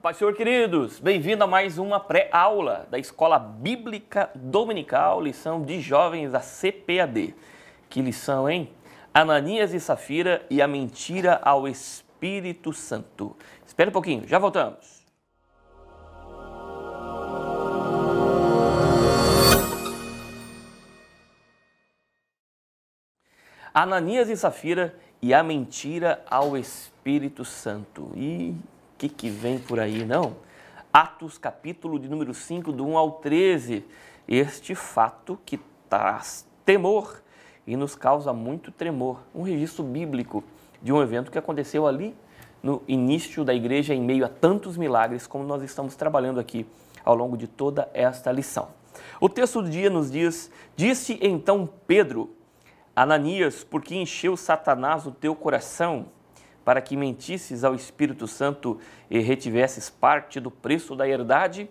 Paz, Senhor, queridos! Bem-vindo a mais uma pré-aula da Escola Bíblica Dominical, lição de jovens da CPAD. Que lição, hein? Ananias e Safira e a mentira ao Espírito Santo. Espera um pouquinho, já voltamos. Ananias e Safira e a mentira ao Espírito Santo. E o que vem por aí, não? Atos, capítulo de número 5, do 1 ao 13. Este fato que traz temor e nos causa muito tremor. Um registro bíblico de um evento que aconteceu ali no início da igreja, em meio a tantos milagres, como nós estamos trabalhando aqui ao longo de toda esta lição. O texto do dia nos diz: disse então Pedro: Ananias, por que encheu Satanás o teu coração, para que mentisses ao Espírito Santo e retivesses parte do preço da herdade?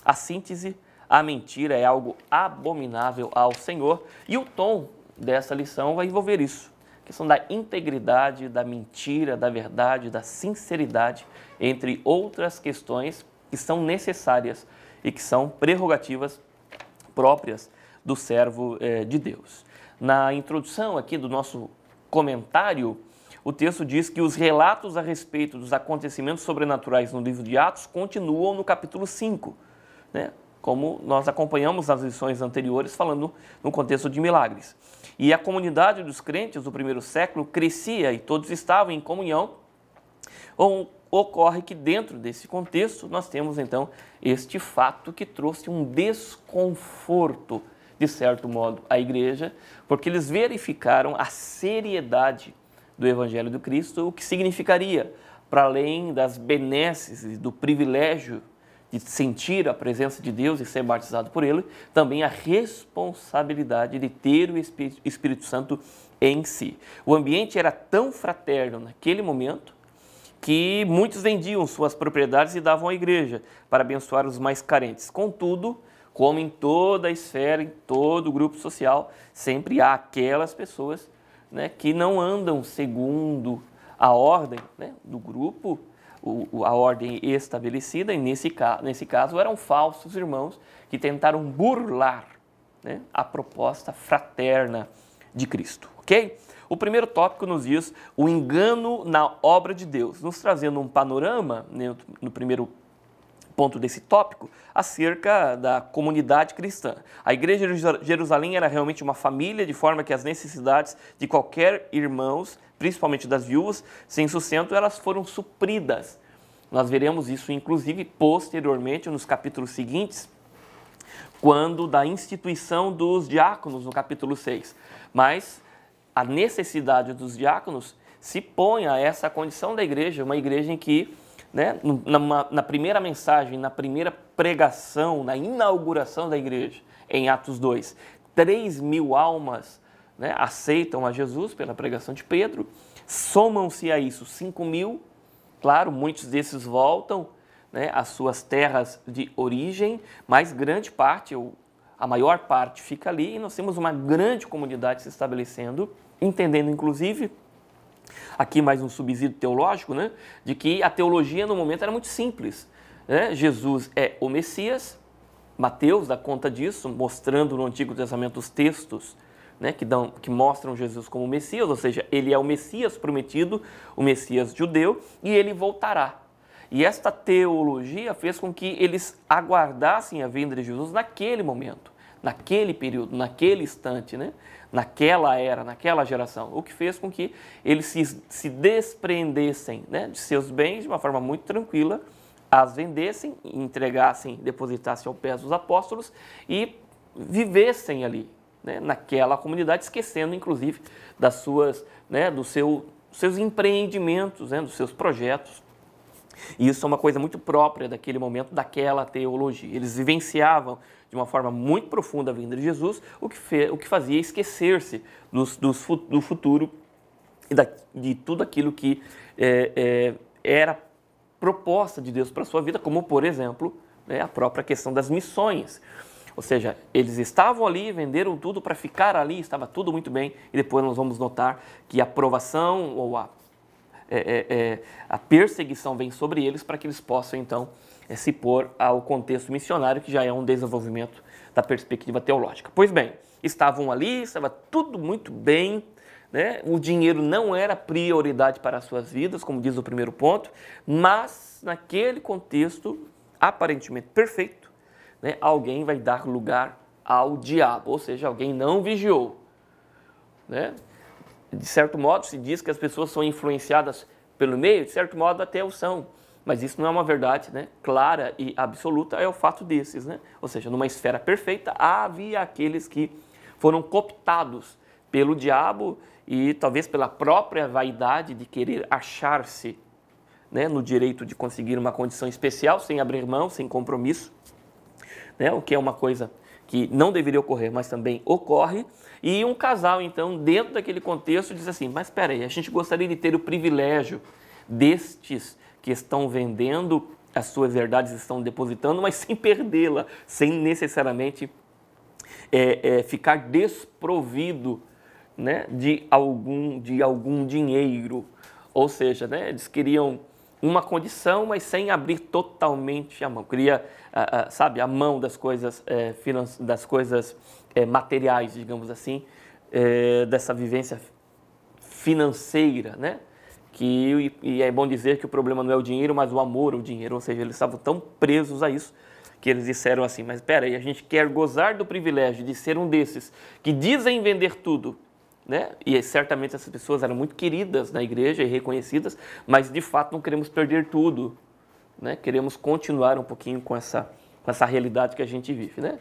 A síntese: a mentira é algo abominável ao Senhor, e o tom dessa lição vai envolver isso. A questão da integridade, da mentira, da verdade, da sinceridade, entre outras questões que são necessárias e que são prerrogativas próprias do servo de Deus. Na introdução aqui do nosso comentário, o texto diz que os relatos a respeito dos acontecimentos sobrenaturais no livro de Atos continuam no capítulo 5, né? Como nós acompanhamos nas lições anteriores, falando no contexto de milagres. E a comunidade dos crentes do primeiro século crescia e todos estavam em comunhão. Ocorre que dentro desse contexto nós temos então este fato que trouxe um desconforto, de certo modo, à igreja, porque eles verificaram a seriedade do Evangelho do Cristo, o que significaria, para além das benesses e do privilégio de sentir a presença de Deus e ser batizado por Ele, também a responsabilidade de ter o Espírito Santo em si. O ambiente era tão fraterno naquele momento que muitos vendiam suas propriedades e davam à igreja para abençoar os mais carentes. Contudo, como em toda a esfera, em todo o grupo social, sempre há aquelas pessoas, né, que não andam segundo a ordem, né, do grupo, a ordem estabelecida, e nesse caso eram falsos irmãos que tentaram burlar, né, a proposta fraterna de Cristo, ok? O primeiro tópico nos diz o engano na obra de Deus, nos trazendo um panorama, né, no primeiro ponto desse tópico, acerca da comunidade cristã. A igreja de Jerusalém era realmente uma família, de forma que as necessidades de qualquer irmãos, principalmente das viúvas, sem sustento, elas foram supridas. Nós veremos isso, inclusive, posteriormente, nos capítulos seguintes, quando da instituição dos diáconos, no capítulo 6. Mas a necessidade dos diáconos se põe a essa condição da igreja, uma igreja em que, né, na primeira mensagem, na primeira pregação, na inauguração da igreja, em Atos 2, 3.000 almas, né, aceitam a Jesus pela pregação de Pedro, somam-se a isso 5.000, claro, muitos desses voltam, né, às suas terras de origem, mas grande parte, a maior parte fica ali, e nós temos uma grande comunidade se estabelecendo, entendendo inclusive, aqui mais um subsídio teológico, né, de que a teologia no momento era muito simples, né? Jesus é o Messias, Mateus dá conta disso, mostrando no Antigo Testamento os textos, né, que mostram Jesus como Messias, ou seja, ele é o Messias prometido, o Messias judeu, e ele voltará. E esta teologia fez com que eles aguardassem a vinda de Jesus naquele momento, naquele período, naquele instante, né? Naquela era, naquela geração, o que fez com que eles se despreendessem, né, de seus bens de uma forma muito tranquila, as vendessem, entregassem, depositassem ao pé dos apóstolos e vivessem ali, né, naquela comunidade, esquecendo inclusive das suas, né, dos seus empreendimentos, né, dos seus projetos. E isso é uma coisa muito própria daquele momento, daquela teologia. Eles vivenciavam de uma forma muito profunda a vinda de Jesus, o que fazia esquecer-se do futuro e de tudo aquilo que era proposta de Deus para a sua vida, como, por exemplo, né, a própria questão das missões. Ou seja, eles estavam ali, venderam tudo para ficar ali, estava tudo muito bem, e depois nós vamos notar que a provação ou a perseguição vem sobre eles para que eles possam, então, se pôr ao contexto missionário, que já é um desenvolvimento da perspectiva teológica. Pois bem, estavam ali, estava tudo muito bem, né? O dinheiro não era prioridade para as suas vidas, como diz o primeiro ponto, mas naquele contexto aparentemente perfeito, né? Alguém vai dar lugar ao diabo, ou seja, alguém não vigiou, né? De certo modo, se diz que as pessoas são influenciadas pelo meio, de certo modo até o são, mas isso não é uma verdade, né, clara e absoluta, é o fato desses, né? Ou seja, numa esfera perfeita, havia aqueles que foram cooptados pelo diabo e talvez pela própria vaidade de querer achar-se, né, no direito de conseguir uma condição especial, sem abrir mão, sem compromisso, né, o que é uma coisa que não deveria ocorrer, mas também ocorre. E um casal, então, dentro daquele contexto, diz assim, mas espera aí, a gente gostaria de ter o privilégio destes que estão vendendo as suas verdades, estão depositando, mas sem perdê-la, sem necessariamente ficar desprovido, né, de algum dinheiro. Ou seja, né, eles queriam uma condição, mas sem abrir totalmente a mão. Queria, sabe, a mão das coisas, materiais, digamos assim, dessa vivência financeira, né? E é bom dizer que o problema não é o dinheiro, mas o amor ao dinheiro. Ou seja, eles estavam tão presos a isso que eles disseram assim, mas espera aí, a gente quer gozar do privilégio de ser um desses que dizem vender tudo, né? E certamente essas pessoas eram muito queridas na igreja e reconhecidas, mas de fato não queremos perder tudo, né? Queremos continuar um pouquinho com essa realidade que a gente vive, né?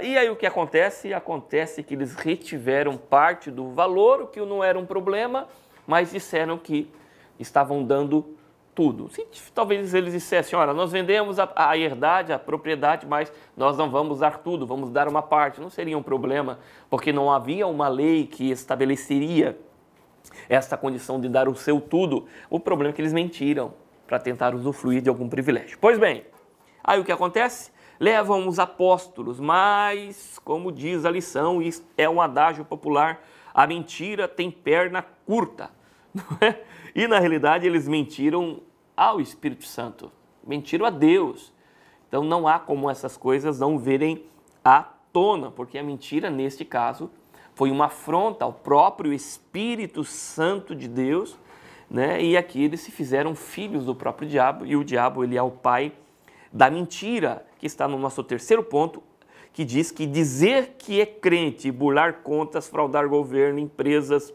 E aí o que acontece? Acontece que eles retiveram parte do valor, o que não era um problema, mas disseram que estavam dando tudo. Talvez eles dissessem, olha, nós vendemos a herdade, a propriedade, mas nós não vamos dar tudo, vamos dar uma parte. Não seria um problema, porque não havia uma lei que estabeleceria esta condição de dar o seu tudo. O problema é que eles mentiram para tentar usufruir de algum privilégio. Pois bem, aí o que acontece? Levam os apóstolos, mas, como diz a lição, isso é um adágio popular, a mentira tem perna curta. Não é? E na realidade eles mentiram ao Espírito Santo, mentiram a Deus. Então não há como essas coisas não virem à tona, porque a mentira neste caso foi uma afronta ao próprio Espírito Santo de Deus, né? E aqui eles se fizeram filhos do próprio diabo, e o diabo ele é o pai da mentira, que está no nosso terceiro ponto, que diz que dizer que é crente, burlar contas, fraudar governo, empresas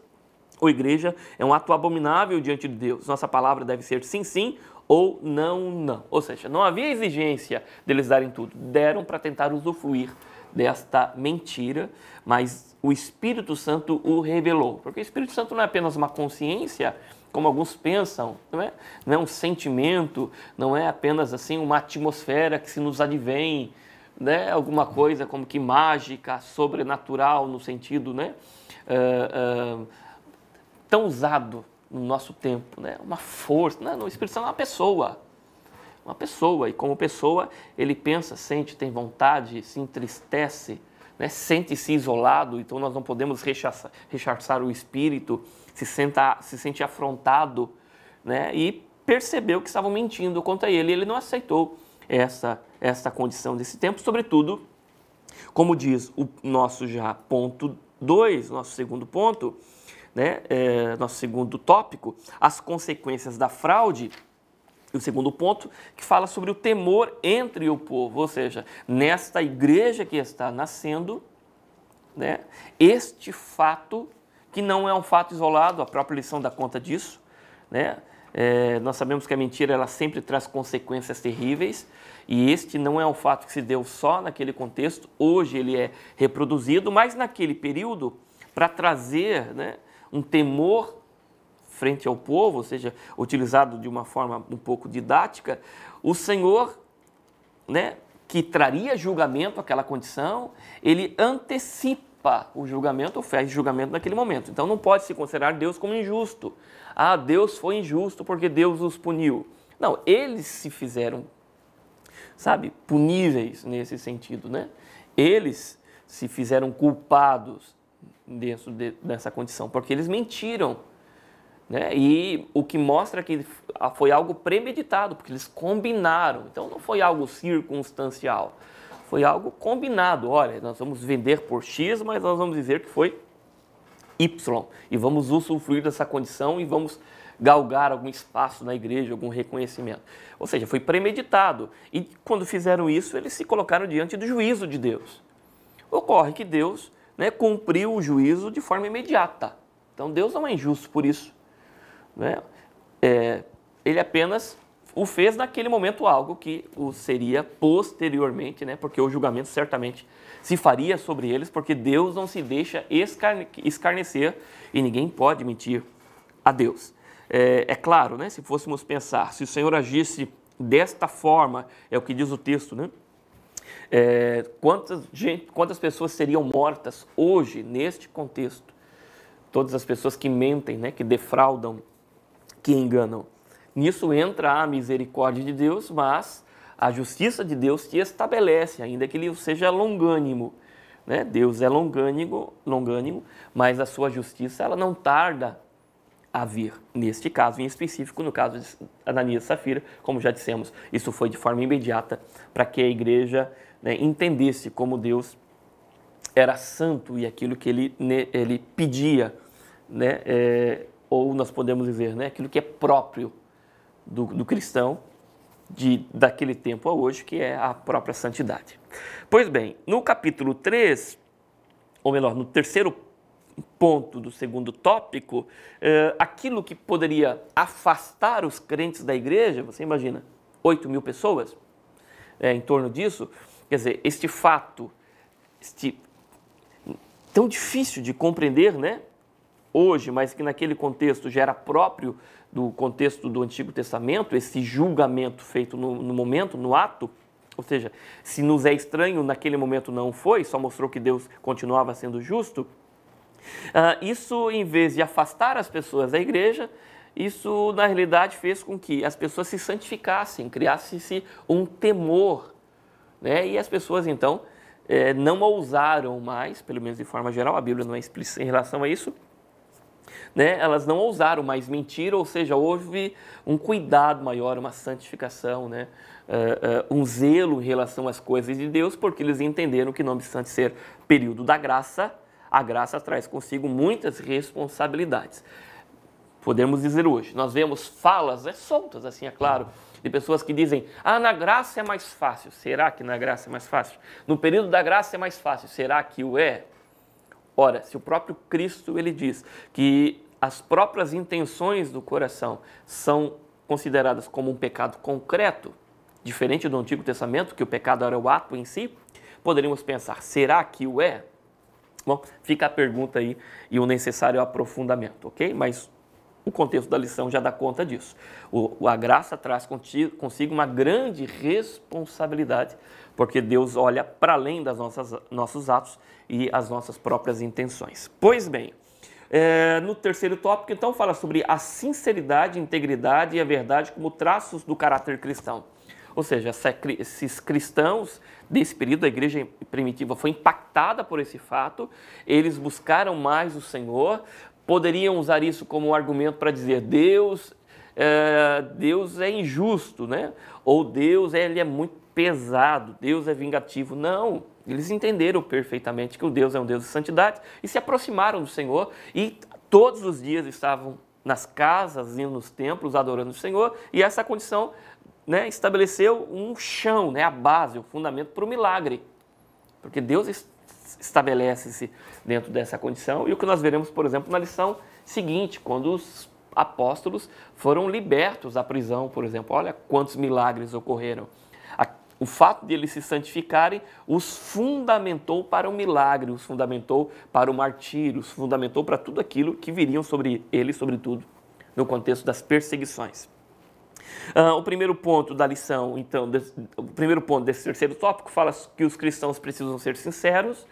ou igreja é um ato abominável diante de Deus. Nossa palavra deve ser sim, sim ou não, não. Ou seja, não havia exigência deles darem tudo. Deram para tentar usufruir desta mentira, mas o Espírito Santo o revelou. Porque o Espírito Santo não é apenas uma consciência, como alguns pensam, não é um sentimento, não é apenas assim uma atmosfera que se nos advém, né? Alguma coisa como que mágica, sobrenatural no sentido, né? Tão usado no nosso tempo, né? Uma força, não, o Espírito Santo é uma pessoa, e como pessoa ele pensa, sente, tem vontade, se entristece, né? Sente-se isolado, então nós não podemos rechaçar o Espírito, se sente afrontado, né? E percebeu que estavam mentindo contra ele, e ele não aceitou essa condição desse tempo, sobretudo, como diz o nosso já ponto 2, nosso segundo ponto, né, nosso segundo tópico, as consequências da fraude, o segundo ponto, que fala sobre o temor entre o povo, ou seja, nesta igreja que está nascendo, né, este fato, que não é um fato isolado, a própria lição dá conta disso, né, nós sabemos que a mentira ela sempre traz consequências terríveis, e este não é um fato que se deu só naquele contexto, hoje ele é reproduzido, mas naquele período, para trazer, né, um temor frente ao povo, ou seja, utilizado de uma forma um pouco didática, o Senhor, né, que traria julgamento àquela condição, ele antecipa o julgamento, ou faz julgamento naquele momento. Então não pode se considerar Deus como injusto. Ah, Deus foi injusto porque Deus os puniu. Não, eles se fizeram, sabe, puníveis nesse sentido, né? Eles se fizeram culpados dessa condição, porque eles mentiram, né? E o que mostra que foi algo premeditado, porque eles combinaram. Então não foi algo circunstancial, foi algo combinado. Olha, nós vamos vender por X, mas nós vamos dizer que foi Y. E vamos usufruir dessa condição e vamos galgar algum espaço na igreja, algum reconhecimento. Ou seja, foi premeditado. E quando fizeram isso, eles se colocaram diante do juízo de Deus. Ocorre que Deus, né, cumpriu o juízo de forma imediata. Então Deus não é injusto por isso, né? Ele apenas o fez naquele momento algo que o seria posteriormente, né? Porque o julgamento certamente se faria sobre eles, porque Deus não se deixa escarnecer e ninguém pode mentir a Deus. É claro, né? Se fôssemos pensar, se o Senhor agisse desta forma, é o que diz o texto, né? Quantas pessoas seriam mortas hoje neste contexto? Todas as pessoas que mentem, né? Que defraudam, que enganam. Nisso entra a misericórdia de Deus, mas a justiça de Deus se estabelece, ainda que ele seja longânimo, né? Deus é longânimo, mas a sua justiça ela não tarda a vir. Neste caso em específico, no caso de Ananias e Safira, como já dissemos, isso foi de forma imediata para que a igreja, né, entendesse como Deus era santo e aquilo que ele pedia, né, ou nós podemos dizer, né, aquilo que é próprio do cristão daquele tempo a hoje, que é a própria santidade. Pois bem, no capítulo 3, ou melhor, no terceiro ponto do segundo tópico, aquilo que poderia afastar os crentes da igreja, você imagina, 8.000 pessoas, em torno disso, quer dizer, este fato, tão difícil de compreender, né, hoje, mas que naquele contexto já era próprio do contexto do Antigo Testamento, esse julgamento feito no momento, no ato, ou seja, se nos é estranho, naquele momento não foi, só mostrou que Deus continuava sendo justo. Isso, em vez de afastar as pessoas da igreja, isso na realidade fez com que as pessoas se santificassem, criasse-se um temor, né? E as pessoas então não ousaram mais, pelo menos de forma geral, a Bíblia não é explícita em relação a isso, né? Elas não ousaram mais mentir, ou seja, houve um cuidado maior, uma santificação, né? Um zelo em relação às coisas de Deus, porque eles entenderam que, não obstante ser período da graça, a graça traz consigo muitas responsabilidades. Podemos dizer hoje, nós vemos falas soltas, assim, é claro, de pessoas que dizem, na graça é mais fácil. Será que na graça é mais fácil? No período da graça é mais fácil. Será que o é? Ora, se o próprio Cristo, ele diz que as próprias intenções do coração são consideradas como um pecado concreto, diferente do Antigo Testamento, que o pecado era o ato em si, poderíamos pensar, será que o é? Bom, fica a pergunta aí e o necessário aprofundamento, ok? Mas o contexto da lição já dá conta disso. A graça traz consigo uma grande responsabilidade, porque Deus olha para além das nossos atos e as nossas próprias intenções. Pois bem, no terceiro tópico, então, fala sobre a sinceridade, a integridade e a verdade como traços do caráter cristão. Ou seja, esses cristãos desse período, a igreja primitiva foi impactada por esse fato, eles buscaram mais o Senhor, poderiam usar isso como um argumento para dizer Deus é injusto, né? Ou Deus ele é muito pesado, Deus é vingativo. Não, eles entenderam perfeitamente que o Deus é um Deus de santidade e se aproximaram do Senhor e todos os dias estavam nas casas e nos templos adorando o Senhor, e essa condição, né, estabeleceu um chão, né, a base, o fundamento para o milagre, porque Deus estabelece-se dentro dessa condição, e o que nós veremos, por exemplo, na lição seguinte, quando os apóstolos foram libertos da prisão, por exemplo. Olha quantos milagres ocorreram. O fato de eles se santificarem os fundamentou para o milagre, os fundamentou para o martírio, os fundamentou para tudo aquilo que viriam sobre eles, sobretudo no contexto das perseguições. O primeiro ponto da lição, então, o primeiro ponto desse terceiro tópico fala que os cristãos precisam ser sinceros,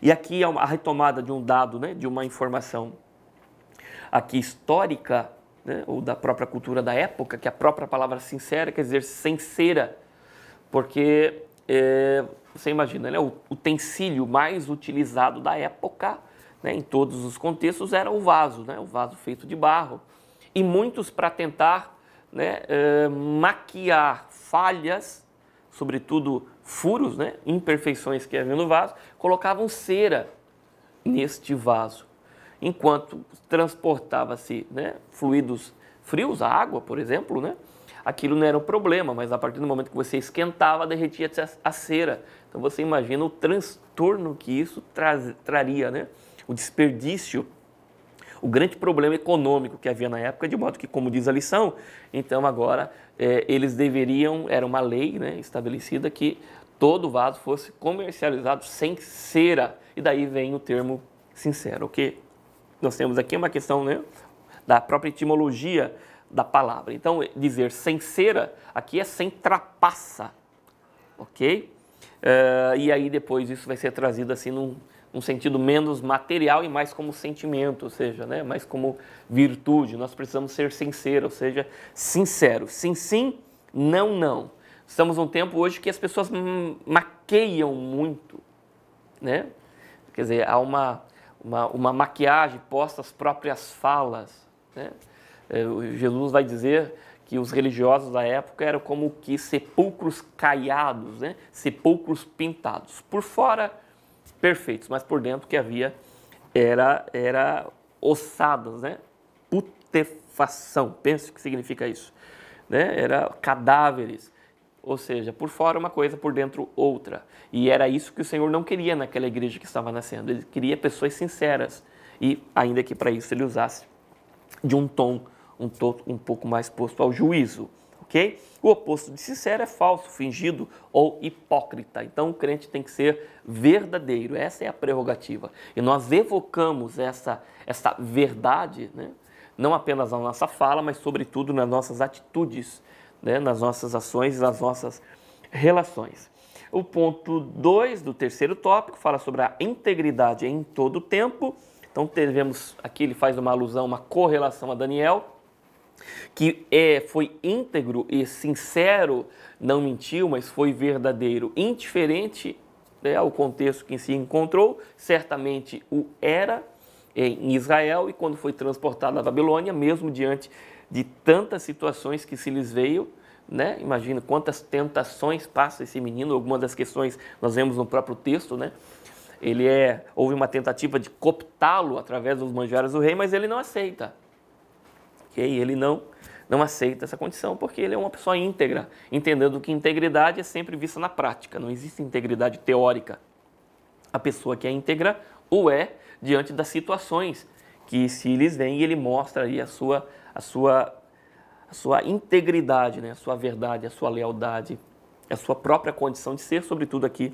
e aqui é a retomada de um dado, né, de uma informação aqui histórica, né, ou da própria cultura da época, que a própria palavra sincera quer dizer sincera, porque você imagina, né, o utensílio mais utilizado da época né, em todos os contextos, era o vaso, né, o vaso feito de barro. E muitos, para tentar, né, maquiar falhas, sobretudo furos, né, imperfeições que havia no vaso, colocavam cera neste vaso. Enquanto transportava-se, né, fluidos frios, a água, por exemplo, né, aquilo não era um problema, mas a partir do momento que você esquentava, derretia a cera. Então você imagina o transtorno que isso traria, né? O desperdício, o grande problema econômico que havia na época, de modo que, como diz a lição, então agora eles deveriam, era uma lei, né, estabelecida, que todo vaso fosse comercializado sem cera. E daí vem o termo sincero, ok? Nós temos aqui uma questão, né, da própria etimologia da palavra. Então, dizer sem cera, aqui é sem trapaça, ok? E aí depois isso vai ser trazido assim num sentido menos material e mais como sentimento, ou seja, né, mais como virtude. Nós precisamos ser sinceros, ou seja, sinceros. Sim, sim, não, não. Estamos num tempo hoje que as pessoas maqueiam muito, né? Quer dizer, há uma maquiagem posta às próprias falas, né? Jesus vai dizer que os religiosos da época eram como que sepulcros caiados, né? Sepulcros pintados. Por fora, perfeitos, mas por dentro o que havia era ossadas, né? Putefação, pense o que significa isso, né? Era cadáveres, ou seja, por fora uma coisa, por dentro outra. E era isso que o Senhor não queria naquela igreja que estava nascendo. Ele queria pessoas sinceras, e ainda que para isso ele usasse de um tom um pouco mais posto ao juízo, ok? O oposto de sincero é falso, fingido ou hipócrita. Então o crente tem que ser verdadeiro, essa é a prerrogativa. E nós evocamos essa verdade, né? Não apenas na nossa fala, mas sobretudo nas nossas atitudes, né? Nas nossas ações, nas nossas relações. O ponto 2 do terceiro tópico fala sobre a integridade em todo o tempo. Então, aqui ele faz uma alusão, uma correlação a Daniel, que foi íntegro e sincero, não mentiu, mas foi verdadeiro, indiferente, né, ao contexto que se encontrou, certamente o era em Israel, e quando foi transportado à Babilônia, mesmo diante de tantas situações que se lhes veio, né? Imagina quantas tentações passa esse menino. Algumas das questões nós vemos no próprio texto, né? Houve uma tentativa de cooptá-lo através dos manjares do rei, mas ele não aceita. Okay? Ele não aceita essa condição, porque ele é uma pessoa íntegra, entendendo que integridade é sempre vista na prática, não existe integridade teórica. A pessoa que é íntegra o é diante das situações que se lhes vêm, e ele mostra aí a sua integridade, né? A sua verdade, a sua lealdade, a sua própria condição de ser, sobretudo aqui,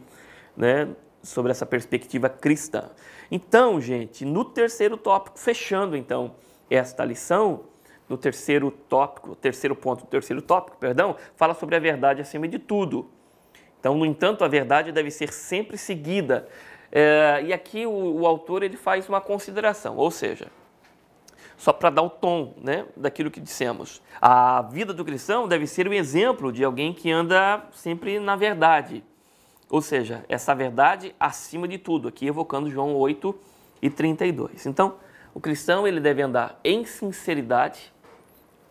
né? Sobre essa perspectiva cristã. Então, gente, no terceiro tópico, fechando então esta lição, no terceiro ponto do terceiro tópico, fala sobre a verdade acima de tudo. Então, no entanto, a verdade deve ser sempre seguida. E aqui o autor ele faz uma consideração, ou seja, só para dar o tom, né, daquilo que dissemos. A vida do cristão deve ser um exemplo de alguém que anda sempre na verdade. Ou seja, essa verdade acima de tudo, aqui evocando João 8:32. Então, o cristão ele deve andar em sinceridade,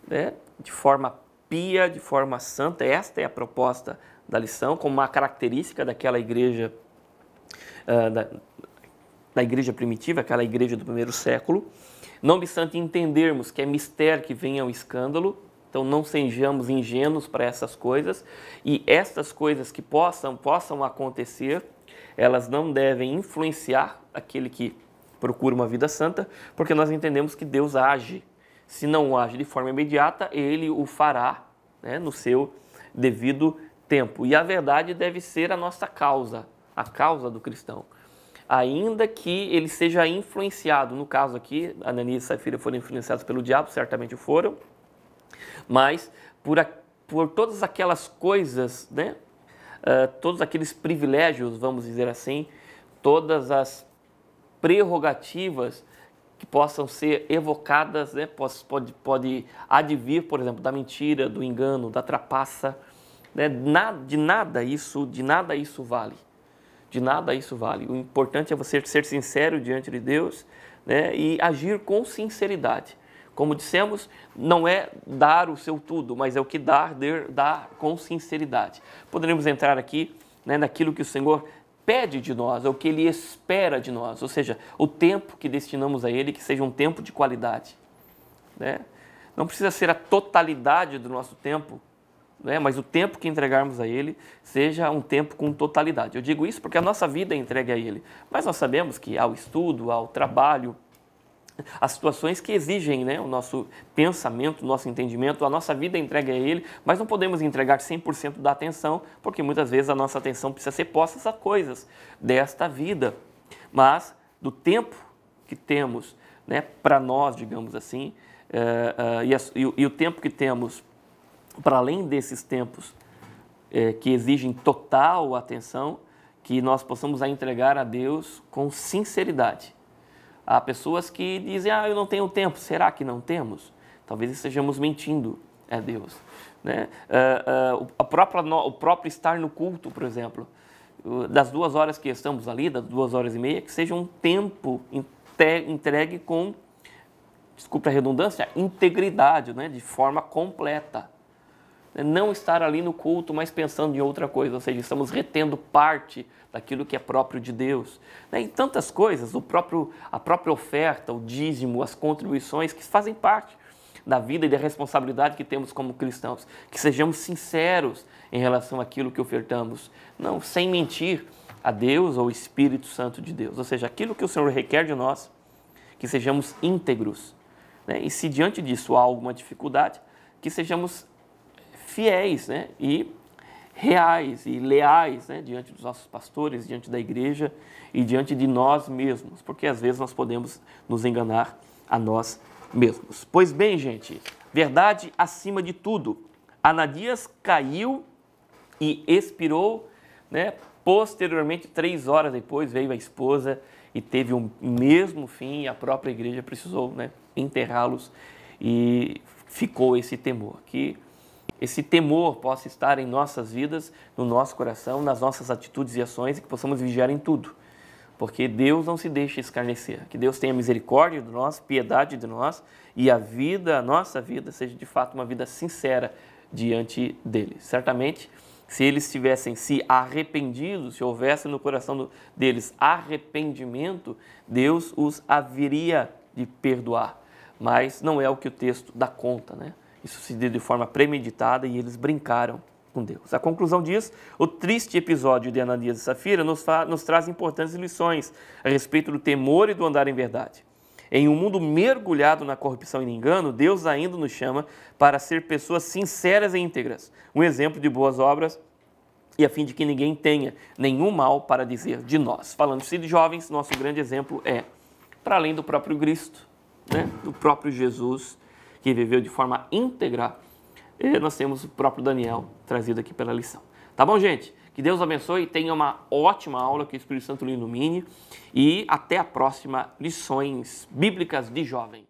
né, de forma pia, de forma santa. Esta é a proposta da lição, como uma característica daquela igreja, da igreja primitiva, aquela igreja do primeiro século. Não obstante entendermos que é mistério que venha o escândalo, então não sejamos ingênuos para essas coisas, e estas coisas que possam acontecer, elas não devem influenciar aquele que procura uma vida santa, porque nós entendemos que Deus age. Se não age de forma imediata, Ele o fará, né, no seu devido tempo. E a verdade deve ser a nossa causa, a causa do cristão. Ainda que ele seja influenciado, no caso aqui, Ananias e Safira foram influenciados pelo diabo, certamente foram, mas por todas aquelas coisas, né, todos aqueles privilégios, vamos dizer assim, todas as prerrogativas que possam ser evocadas, né, pode advir, por exemplo, da mentira, do engano, da trapaça, né, de nada isso vale. de nada isso vale. O importante é você ser sincero diante de Deus, né, e agir com sinceridade. Como dissemos, não é dar o seu tudo, mas é o que dar com sinceridade. Poderíamos entrar aqui, né, naquilo que o Senhor pede de nós, é o que Ele espera de nós, ou seja, o tempo que destinamos a Ele, que seja um tempo de qualidade, né? Não precisa ser a totalidade do nosso tempo, né, mas o tempo que entregarmos a Ele seja um tempo com totalidade. Eu digo isso porque a nossa vida é entregue a Ele, mas nós sabemos que há o estudo, há o trabalho, as situações que exigem, né, o nosso pensamento, o nosso entendimento, a nossa vida é entregue a Ele, mas não podemos entregar 100% da atenção, porque muitas vezes a nossa atenção precisa ser posta a coisas desta vida. Mas do tempo que temos, né, para nós, digamos assim, e o tempo que temos para além desses tempos que exigem total atenção, que nós possamos a entregar a Deus com sinceridade. Há pessoas que dizem, eu não tenho tempo. Será que não temos? Talvez estejamos mentindo a Deus, né? O próprio estar no culto, por exemplo, das 2 horas que estamos ali, das 2h30, que seja um tempo entregue com, desculpe a redundância, integridade, né? De forma completa. Não estar ali no culto, mas pensando em outra coisa, ou seja, estamos retendo parte daquilo que é próprio de Deus. E tantas coisas, a própria oferta, o dízimo, as contribuições que fazem parte da vida e da responsabilidade que temos como cristãos. Que sejamos sinceros em relação àquilo que ofertamos, não sem mentir a Deus ou ao Espírito Santo de Deus. Ou seja, aquilo que o Senhor requer de nós, que sejamos íntegros, né? E se diante disso há alguma dificuldade, que sejamos fiéis, né, e reais e leais, né, diante dos nossos pastores, diante da igreja e diante de nós mesmos, porque às vezes nós podemos nos enganar a nós mesmos. Pois bem, gente, verdade acima de tudo. Ananias caiu e expirou, né, posteriormente, 3 horas depois, veio a esposa e teve o mesmo fim, e a própria igreja precisou, né, enterrá-los, e ficou esse temor, que esse temor possa estar em nossas vidas, no nosso coração, nas nossas atitudes e ações, e que possamos vigiar em tudo. Porque Deus não se deixa escarnecer. Que Deus tenha misericórdia de nós, piedade de nós, e a nossa vida, seja de fato uma vida sincera diante dele. Certamente, se eles tivessem se arrependido, se houvesse no coração deles arrependimento, Deus os haveria de perdoar. Mas não é o que o texto dá conta, né? Isso se deu de forma premeditada e eles brincaram com Deus. A conclusão disso, o triste episódio de Ananias e Safira nos traz importantes lições a respeito do temor e do andar em verdade. Em um mundo mergulhado na corrupção e no engano, Deus ainda nos chama para ser pessoas sinceras e íntegras, um exemplo de boas obras, e a fim de que ninguém tenha nenhum mal para dizer de nós. Falando-se de jovens, nosso grande exemplo é, para além do próprio Cristo, né, do próprio Jesus, que viveu de forma íntegra, nós temos o próprio Daniel trazido aqui pela lição. Tá bom, gente? Que Deus abençoe e tenha uma ótima aula, que o Espírito Santo lhe ilumine, e até a próxima Lições Bíblicas de Jovem.